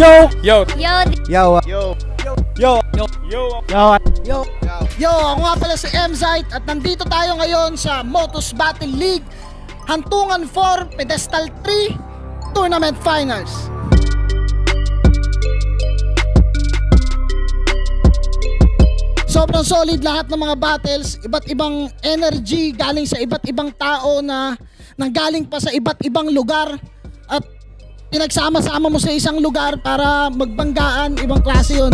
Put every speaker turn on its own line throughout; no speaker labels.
Yo!
Yo!
Yo!
Yo!
Yo!
Yo!
Yo!
Yo!
Yo! Yo! Ako nga pala si M-Zite at nandito tayo ngayon sa Motos Battle League Hantungan 4 Pedestal 3 Tournament Finals. Sobrang solid lahat ng mga battles, iba't ibang energy galing sa iba't ibang tao na nanggaling pa sa iba't ibang lugar at pinagsama-sama mo sa isang lugar para magbanggaan, ibang klase yun.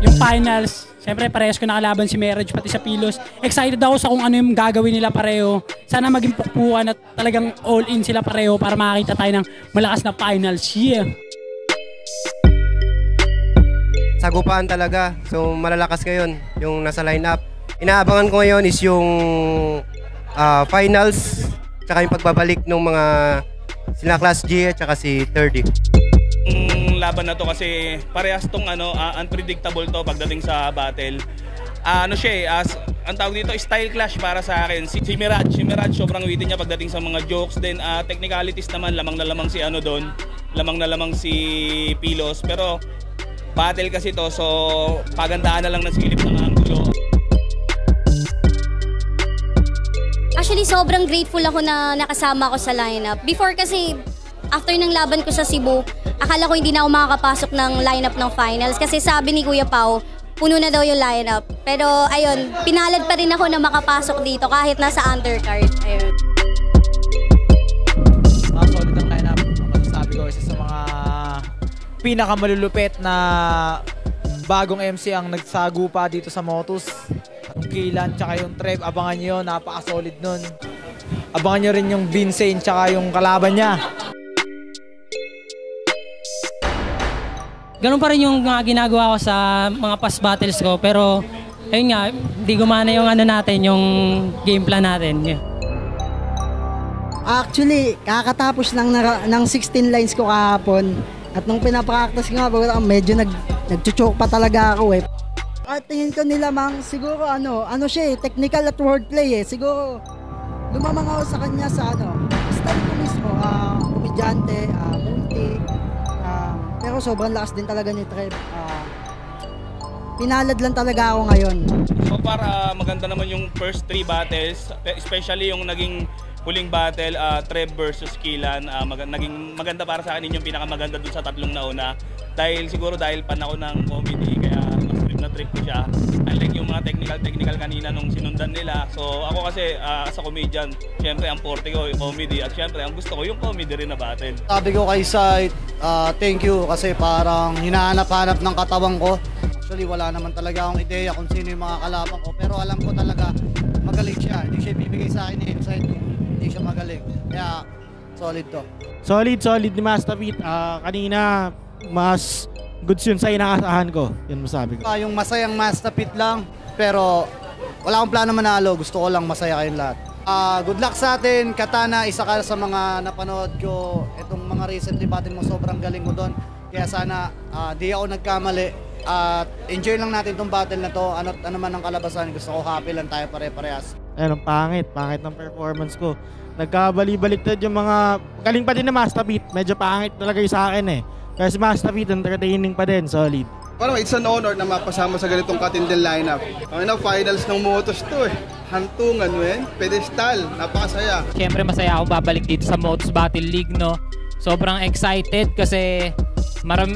Yung finals, syempre parehas ko nakalaban si Marriage pati sa Pilos. Excited ako sa kung ano yung gagawin nila pareho. Sana maging pukpuan at talagang all in sila pareho para makakita tayo ng malakas na finals. Yeah!
Sagupaan talaga. So malalakas ngayon yung nasa lineup. Inaabangan ko ngayon is yung finals tsaka yung pagbabalik ng mga sila Class G at tsaka si 30.
Yung laban na to kasi parehas tong unpredictable to pagdating sa battle. Ano siya ang tawag dito style clash para sa akin. Si Mirage sobrang witty niya pagdating sa mga jokes, then technicalities naman lamang na lamang si doon. Lamang na lamang si Pilos, pero battle kasi to, so pagandaan na lang ng silip ng anggulo.
Actually, sobrang grateful ako na nakasama ko sa lineup. Before kasi, after ng laban ko sa Cebu, akala ko hindi na ako makakapasok ng lineup ng finals kasi sabi ni Kuya Pao, puno na daw yung lineup. Pero ayun, pinalad pa rin ako na makapasok dito kahit nasa undercard. Ayun.
Solid ang lineup. Ang masasabi ko, isa sa mga pinakamalulupit na bagong MC ang nagsagupa dito sa Motos. Ang Kilan tsaka yung Trev, abangan nyo, napaka-solid nun. Abangan nyo rin yung Vincent tsaka yung kalaban niya.
Ganun pa rin yung mga ginagawa ko sa mga past battles ko, pero ayun nga, hindi gumana yung natin, yung game plan natin. Yeah.
Actually, kakatapos lang ng 16 lines ko kahapon. At nung pinapractice ko nga, medyo nagchuchok pa talaga ako eh. At tingin ko nila siguro ano siya eh, technical at wordplay eh. Siguro lumamang ako sa kanya sa style ko mismo, komedyante, multi. Pero sobrang lakas din talaga ni Trev. Pinalad lang talaga ako ngayon.
So para maganda naman yung first 3 battles, especially yung naging huling battle, Trev versus Kilan, naging maganda para sa akin yung pinakamaganda dun sa tatlong nauna. Dahil pan ako ng comedy, kaya mas trip ko siya. Unlike yung mga technical kanina nung sinundan nila. So ako kasi as a comedian, syempre ang forte ko yung comedy at syempre ang gusto ko yung comedy rin na battle.
Sabi ko kay Zite, thank you kasi parang hinahanap-hanap ng katawan ko. Actually wala naman talaga akong ideya kung sino yung mga kalaban ko, pero alam ko talaga magaling siya. Hindi siya ibibigay sa akin ni Zite kung hindi siya magaling. Kaya solid to.
Solid ni Master Pete. Kanina mas goods yun sa inaasahan ko. Yun masabi ko.
Yung masayang Master Pete lang, pero wala akong plano manalo. Gusto ko lang masaya kayong lahat. Good luck sa atin. Katana, isa ka sa mga napanood ko. Itong mga recently battle mo, sobrang galing mo doon. Kaya sana di ako nagkamali. At enjoy lang natin itong battle na to. Ano man ang kalabasan, gusto ko happy lang tayo pare-parehas.
Ayun, pangit ng performance ko. Nagkabali-baliktad yung mga galing pa din na Master Pete. Medyo pangit talaga yung sa akin eh. Kaya si Master Pete, entertaining pa din, solid.
Parang it's an honor na mapasama sa ganitong katinding lineup. Ang finals ng Motos to eh. Hantungan, pedestal, napakasaya.
Siyempre masaya ako babalik dito sa Motos Battle League, no? Sobrang excited kasi marami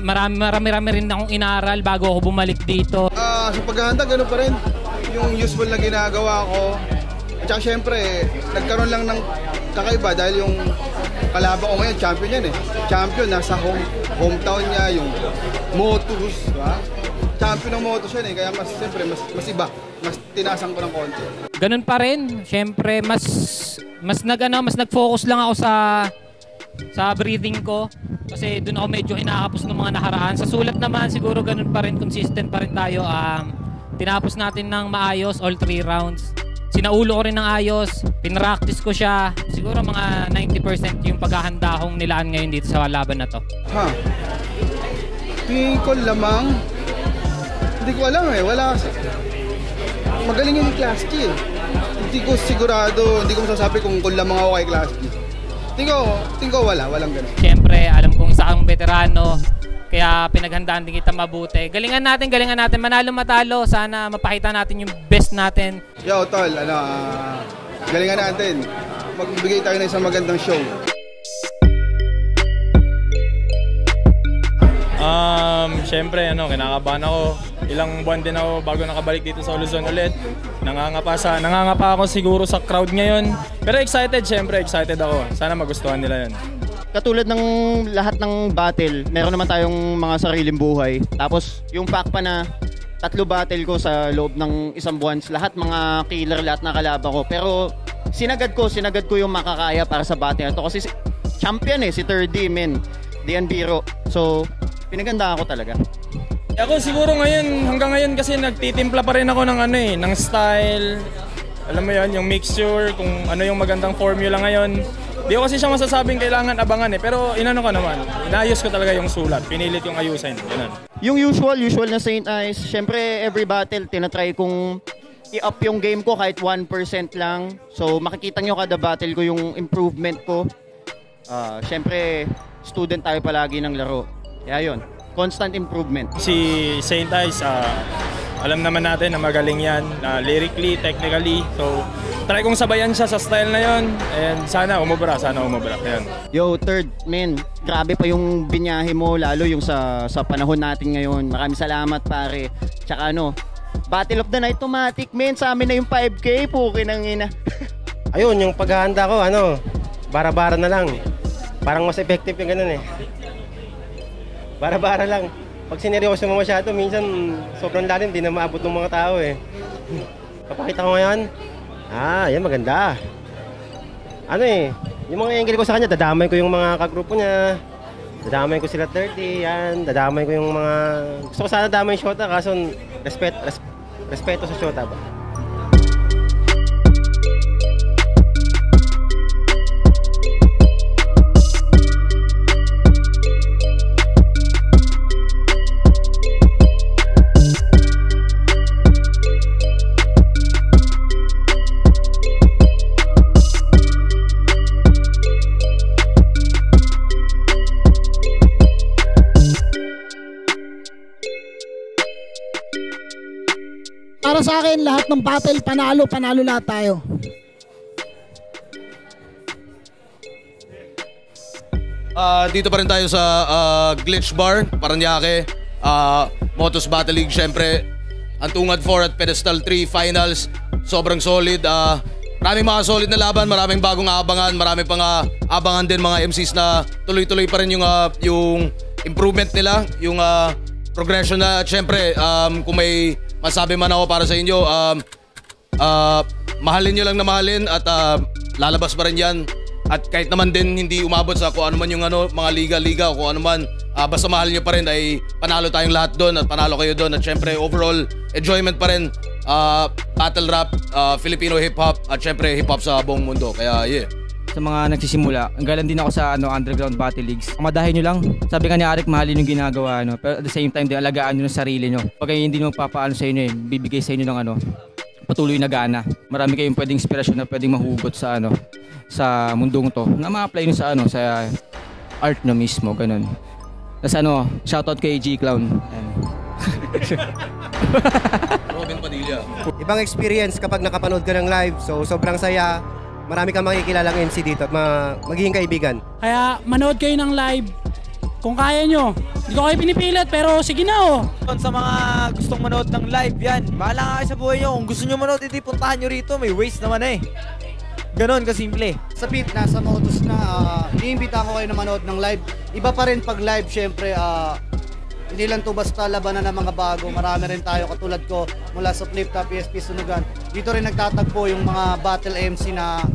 rin akong inaral bago ako bumalik dito.
Sa paghahanda, gano'n pa rin. Yung usual na ginagawa ko. At saka syempre, nagkaroon lang ng kakaiba dahil yung kalaban ko ngayon, champion yan eh. Champion, nasa hometown niya, yung Motos, diba? Champion ng Motos yan eh, kaya siyempre mas iba. Mas tinasan ko ng konti.
Ganun pa rin. Siyempre, mas nag-focus lang ako sa breathing ko. Kasi doon ako medyo hinahapos ng mga nakaraan. Sa sulat naman, siguro ganun pa rin, consistent pa rin tayo. Tinapos natin ng maayos all 3 rounds. Sinaulo ko rin ng ayos, pinractice ko siya. Siguro mga 90% yung paghahanda kong nilaan ngayon dito sa laban na to.
Tingin ko lamang, hindi ko alam eh, wala. Magaling yung Class G eh. Hindi ko sigurado, hindi ko masasabi kung lamang ako kay Class G. Tingko walang ganun.
Siyempre, alam kong isa kang veterano, kaya pinaghandaan din kita mabuti. Galingan natin, manalo matalo. Sana mapakita natin yung best natin.
Yo, tol, galingan natin. Magbigay tayo ng isang magandang show.
Siyempre, kinakabahan ako. Ilang buwan din ako bago nakabalik dito sa Luzon ulit. Nangangapa ako siguro sa crowd ngayon. Pero excited ako. Sana magustuhan nila yun.
Katulad ng lahat ng battle, meron naman tayong mga sariling buhay. Tapos yung fact pa na 3 battle ko sa loob ng isang buwan, lahat mga killer, lahat na kalaban ko. Pero sinagad ko yung makakaya para sa battle na to. Kasi champion si 3D, men. Dian Biro. So, pinaganda ako talaga.
Ako siguro hanggang ngayon kasi nagtitimpla pa rin ako ng style. Alam mo yon, yung mixture, kung ano yung magandang formula ngayon. Di ko kasi siya masasabing kailangan abangan pero inayos ko talaga yung sulat, pinilit yung ayusin, ganun.
Yung usual na St. Ice, syempre every battle tinatry kong i-up yung game ko kahit 1% lang. So makikita nyo kada battle ko yung improvement ko. Syempre student tayo palagi ng laro. Kaya yun, constant improvement.
Si St. Ice, alam naman natin na magaling yan, lyrically, technically. So, try kong sabayan siya sa style na yon and sana umubra. Ayan.
Yo, third, man, grabe pa yung binyahe mo, lalo yung sa panahon natin ngayon. Maraming salamat, pare. Tsaka Battle of the Night automatic, man. Sa amin na yung 5K, puki ng ina.
Ayun, yung paghahanda ko, bara-bara na lang. Parang mas effective yung ganun Bara-bara lang. Pag sineryoso mo masyado, minsan sobrang lalim, di na maabot ng mga tao Papakita ko ngayon, yan maganda. Yung mga angle ko sa kanya, dadamay ko yung mga kagrupo niya. Dadamay ko sila 30, yan. Dadamay ko yung mga... Gusto ko sana damay yung shota, kaso respeto sa shota ba?
Para sa akin, lahat ng battle, panalo lahat tayo.
Dito pa rin tayo sa Glitch Bar, Paranaque, Motos Battle League, syempre. Antungad 4 at Pedestal 3 Finals, sobrang solid. Maraming mga solid na laban, maraming bagong aabangan, marami pang abangan din mga MCs na tuloy-tuloy pa rin yung improvement nila, yung progression na. Syempre, kung may masabi man ako para sa inyo, mahalin nyo lang na mahalin at lalabas pa rin yan. At kahit naman din hindi umabot sa kung ano man yung mga liga-liga o kung ano man, basta mahal nyo pa rin ay panalo tayong lahat doon at panalo kayo doon. At syempre overall enjoyment pa rin, battle rap, Filipino hip-hop at syempre hip-hop sa buong mundo. Kaya yeah.
Sa mga nagsisimula, ang galang din ako sa underground battle leagues. Madahin nyo lang. Sabi ka ni Arik, mahalin yung ginagawa. Pero at the same time, alagaan nyo ng sarili nyo. Pag hindi nyo papaano sa inyo, bibigay sa inyo ng patuloy na gana. Marami kayong pwedeng inspirasyon na pwedeng mahugot sa sa mundong to. Na ma-apply nyo sa art nyo mismo, ganun. Tapos shoutout kay G-Clown.
Robin Padilla.
Ibang experience kapag nakapanood ka ng live. So, sobrang saya. Marami kang makikilalang MC dito at magiging kaibigan.
Kaya manood kayo ng live kung kaya nyo. Hindi ko kayo pinipilit pero sige na
Sa mga gustong manood ng live yan, bahala kayo sa buhay nyo. Kung gusto nyo manood, hindi puntahan nyo rito. May waste naman Ganon kasimple.
Sa Pete, nasa Motos na, iniimbita ko kayo na manood ng live. Iba pa rin pag live, syempre, hindi lang to basta labanan ng mga bago. Marami rin tayo katulad ko mula sa Flip Top, PSP Sunugan. Dito rin nagtatagpo yung mga battle MC na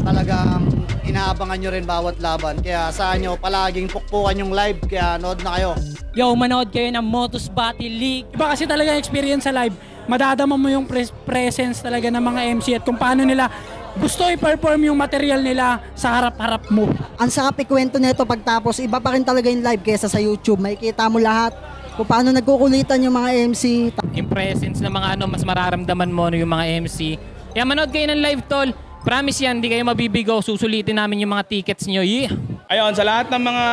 talagang inaabangan nyo rin bawat laban. Kaya saan nyo palaging pukpukan yung live. Kaya nood na kayo.
Yo, manood kayo ng Motos Battle League. Iba kasi talaga experience sa live. Madadama mo yung presence talaga ng mga MC at kung paano nila gusto i-perform yung material nila sa harap-harap mo.
Ang sarap ikwento nito pagtapos, iba pa rin talaga yung live kaysa sa YouTube. Makikita mo lahat kung paano nagkukulitan yung mga MC.
Yung presence ng mga mas mararamdaman mo yung mga MC. Kaya manood kayo ng live, tol. Promise yan, hindi kayo mabibigo. Susulitin namin yung mga tickets nyo. Yeah.
Ayun, sa lahat ng mga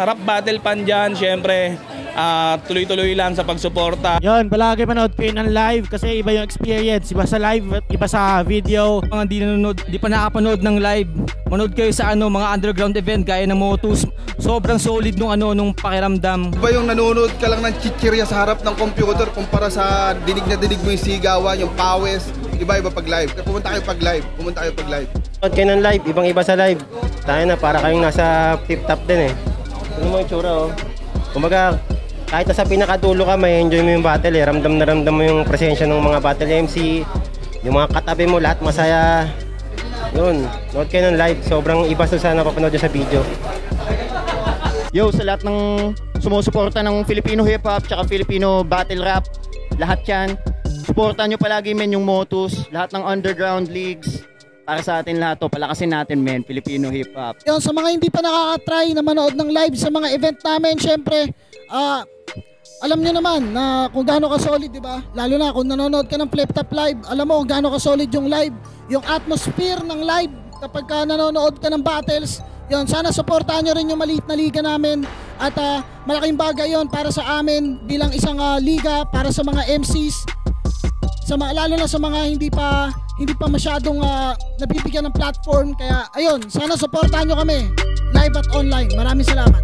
rap battle fan dyan, syempre, tuloy-tuloy lang sa pagsuporta.
Yun, palagi manood kayo ng live kasi iba yung experience. Iba sa live, iba sa video.
Mga di pa nakapanood ng live, manood kayo sa mga underground event gaya ng Motus. Sobrang solid nung pakiramdam.
Iba yung nanonood ka lang ng chichirya sa harap ng computer kumpara sa dinig na dinig mo yung sigawan, yung pawis. Iba-iba pag live. Pumunta kayo pag live.
Manood kayo ng live, ibang-iba sa live. Tayo na, para kayong nasa tip-top din eh. Ano mo yung tsura oh. Kumbaga, kahit nasa pinakadulo ka, may enjoy mo yung battle eh. Ramdam na ramdam mo yung presensya ng mga battle MC. Yung mga katabi mo, lahat masaya. Yun, nood kayo ng live. Sobrang iba sa napapanood nyo sa video.
Yo, sa lahat ng sumusuporta ng Filipino hip-hop tsaka Filipino battle rap, lahat yan. Supportan nyo palagi men yung Motus, lahat ng underground leagues. Para sa atin lahat to, palakasin natin men, Filipino hip-hop.
Yun, sa mga hindi pa nakaka-try na manood ng live sa mga event namin, syempre, alam nyo naman na kung gaano ka-solid, di ba? Lalo na kung nanonood ka ng Flip Top Live, alam mo kung gaano ka-solid yung live, yung atmosphere ng live kapag ka nanonood ka ng battles. Yun, sana supportahan nyo rin yung maliit na liga namin at malaking bagay yon para sa amin bilang isang liga para sa mga MCs. Lalo na sa mga hindi pa masyadong nabibigyan ng platform. Kaya ayun, sana supportahan nyo kami live at online. Maraming salamat.